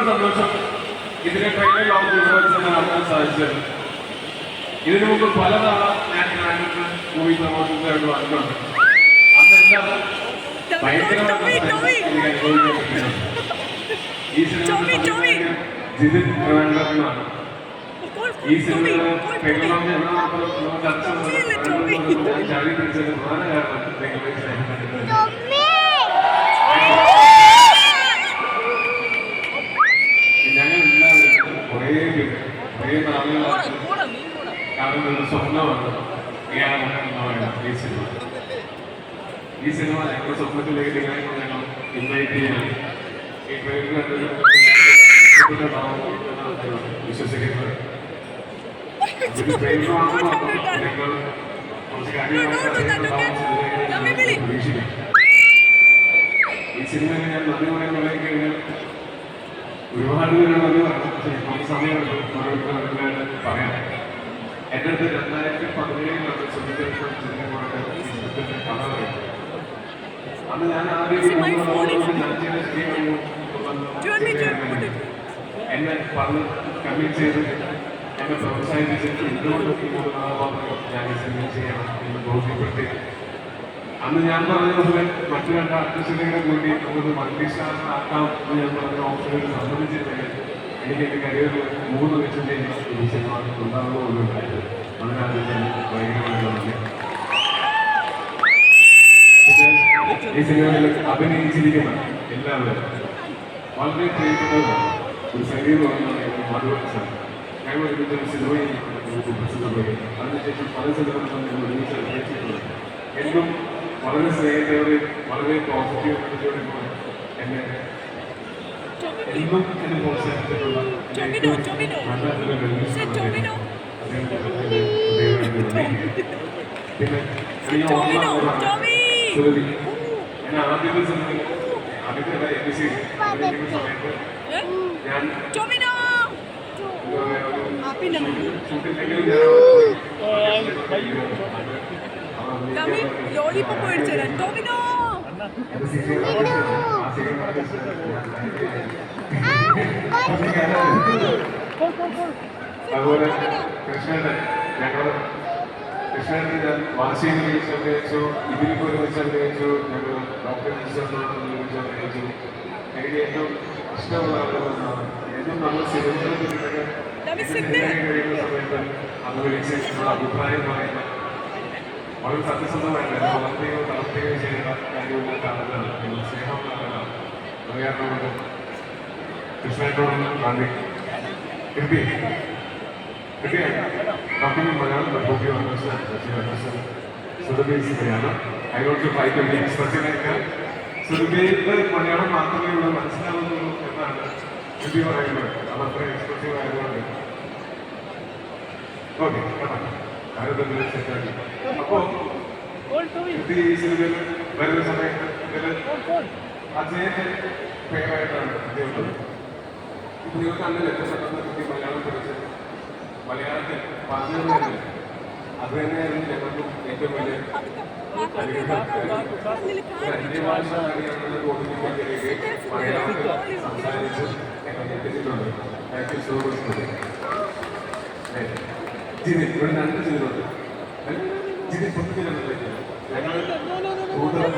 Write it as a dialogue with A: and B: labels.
A: സന്തോഷം ഇതിന്റെ trailer launch ഇവിടെ വെച്ച് നടത്താൻ സാധിച്ചത്. ഇതിനു മുമ്പ് പലതവണ ഞാൻ ട്രാൻഡ്രിക്ക് മൂവി പ്രൊമോഷൻസായിട്ട് വന്നിട്ടുണ്ട്. അന്നെല്ലാം ഭയങ്കരമായി എനിക്ക് അനുഭവിക്കാൻ പറ്റുന്നുണ്ട്. ഈ സിനിമ ജിതിൻ ട്രിവാൻഡ്രത്തിനാണ്. ഈ സിനിമയുടെ ട്രെയിലർ ലോഞ്ച് എവിടെ നടത്തുന്ന ചർച്ച ഞാൻ ചാടി പിടിച്ചത് പ്രധാന കാരണം ഞങ്ങളെല്ലാവരും കുറേ നാളുകളായിട്ട് കാണുന്ന ഒരു സ്വപ്നമാണ് ഈ സിനിമ. ഈ സിനിമ ഞങ്ങളുടെ സ്വപ്നത്തിലേക്ക് നിങ്ങളെ ഞങ്ങൾ ഇൻവൈറ്റ് ചെയ്യാൻ ഈ ട്രെയിലർ വിശ്വസിക്കുന്നത്. ഇത് ട്രെയിലർ മാത്രമാണ് ഞങ്ങൾ കുറച്ച് കാര്യമായിട്ട് പ്രതീക്ഷിക്കും. ഈ സിനിമയെ ഞാൻ നന്ദി പറയാൻ തുടങ്ങി കഴിഞ്ഞാൽ ഒരുപാട് പേര് നന്ദി പറഞ്ഞു. കുറച്ച് സമയമുണ്ട് ഓരോരുത്തരായിട്ട് പറയാൻ. എൻ്റെ അടുത്ത് 2017 സുന്ദരേശ്വരം സിനിമയുടെ കഥ പറയും. അന്ന് ഞാൻ ആദ്യം എന്നെ പറഞ്ഞ് കൺവിൻസ് ചെയ്ത് എന്നെ പ്രോത്സാഹിപ്പിച്ചിട്ട് എന്തുകൊണ്ട് ഞാൻ ഈ സിനിമ ചെയ്യണം എന്ന് ബോധ്യപ്പെടുത്തി. അന്ന് ഞാൻ പറഞ്ഞതുപോലെ മറ്റു രണ്ട് ആർട്ടിസ്റ്റുകളെ കൂടി നമുക്ക് മൾട്ടിസ്റ്റാർ ആക്കാം എന്ന് ഞാൻ പറഞ്ഞ ഓപ്ഷനുകൾ സമ്മതിച്ചിട്ടുണ്ടെങ്കിൽ എനിക്ക് എൻ്റെ കരിയറിൽ 3 ലക്ഷം ഈ സിനിമ ഉണ്ടാകുന്ന പോലും ഉണ്ടായത്. അതിനകത്ത് ഞാൻ ഭയങ്കരമായിട്ടുള്ള ഈ സിനിമയിൽ അഭിനയിച്ചിരിക്കുന്ന എല്ലാവരും വളരെ പ്രിയപ്പെട്ടവരാണ്. ഒരു ശരീരം പറഞ്ഞാൽ മധുവത്സരം ഞങ്ങൾ ഒരുമിച്ചൊരു സിനിമയിൽ പ്രസിദ്ധമായി. അതിനുശേഷം പല സിനിമകളും ഞങ്ങൾ ഒരുമിച്ച് അഭിനയിച്ചിട്ടുണ്ട്. എന്നും വളരെ സ്നേഹത്തോടെ വളരെ പോസിറ്റീവ് എനർജിയോടെ എന്നെ എന്നും എന്നെ പ്രോത്സാഹിച്ചിട്ടുള്ള പിന്നെ സുരഭി എന്നെ ആദ്യത്തെ സിനിമയിൽ ആദ്യത്തെ സമയത്ത് ഞാൻ
B: ലോലിപോപ്പ് മേടിച്ചു തരാം. ടോമിനോ
A: അതുപോലെ കൃഷ്ണേട്ടൻ ഞാൻ വാശിയിൽ വിളിച്ച് അഭിനയിച്ചു. ഇതിലേക്ക് ഒരുമിച്ച് അഭിനയിച്ചു. ഞങ്ങൾ ഡോക്ടർ ഒരുമിച്ച് അഭിനയിച്ചു. എനിക്ക് ഏറ്റവും ഇഷ്ടമുള്ള ആളുകളാണ്. ഏറ്റവും നമ്മൾ സിനിമയിൽ കഴിയുന്ന സമയത്ത് അത് വിളിച്ച് നമ്മുടെ അഭിപ്രായം പറയുന്നത് വളരെ സത്യസന്ധമായിട്ട് വളർത്തുകയോ ചെയ്യുന്ന കാര്യമില്ലാത്ത ആളുകളാണ്. നിങ്ങൾ സ്നേഹമുള്ള ആളുകളാണ്. അത് കാരണം കൊണ്ട് കൃഷ്ണേട്ടനോട് നന്ദി. ഡോക്ടറിന് മലയാളം സുരഭിയാണ്. അതിനോട് ഫ്ലൈറ്റ് എക്സ്പ്രഷനൊക്കെ സുരഭിയുടെ മലയാളം മാത്രമേ ഉള്ളൂ മനസ്സിലാവുന്നുള്ളൂ എന്നാണ് ശ്രുതി പറയുന്നത്. അതത്ര എക്സ്പ്രസീവ് ആയതുകൊണ്ട് ഓക്കെ കാര്യത്തിൽ സെറ്റാക്കി. അപ്പോൾ ശ്രുതി ഈ സിനിമയിൽ വരുന്ന സമയത്ത് അജയന്റെ പേരായിട്ടാണ് അദ്ദേഹം. ഇപ്പൊ നിങ്ങൾക്ക് അന്ന് ലക്ഷ്യപ്പെട്ടെന്ന് ശ്രുതി മലയാളം പഠിച്ച് മലയാളത്തിൽ പറഞ്ഞു. അത് തന്നെയായിരുന്നു ഞങ്ങൾക്ക് ഏറ്റവും വലിയ അന്യഭാഷ അറിയാനുള്ള ബോധിപ്പിക്കാനിടയിലേക്ക് മലയാളത്തിൽ സംസാരിച്ച് ഞങ്ങൾ എത്തിച്ചിട്ടുണ്ട്. Thank you so much. Jithin ഇവിടെ 2 ചെയ്തിട്ടുണ്ട്. ജിതിൻ 10 ഞങ്ങൾ കൂടുതൽ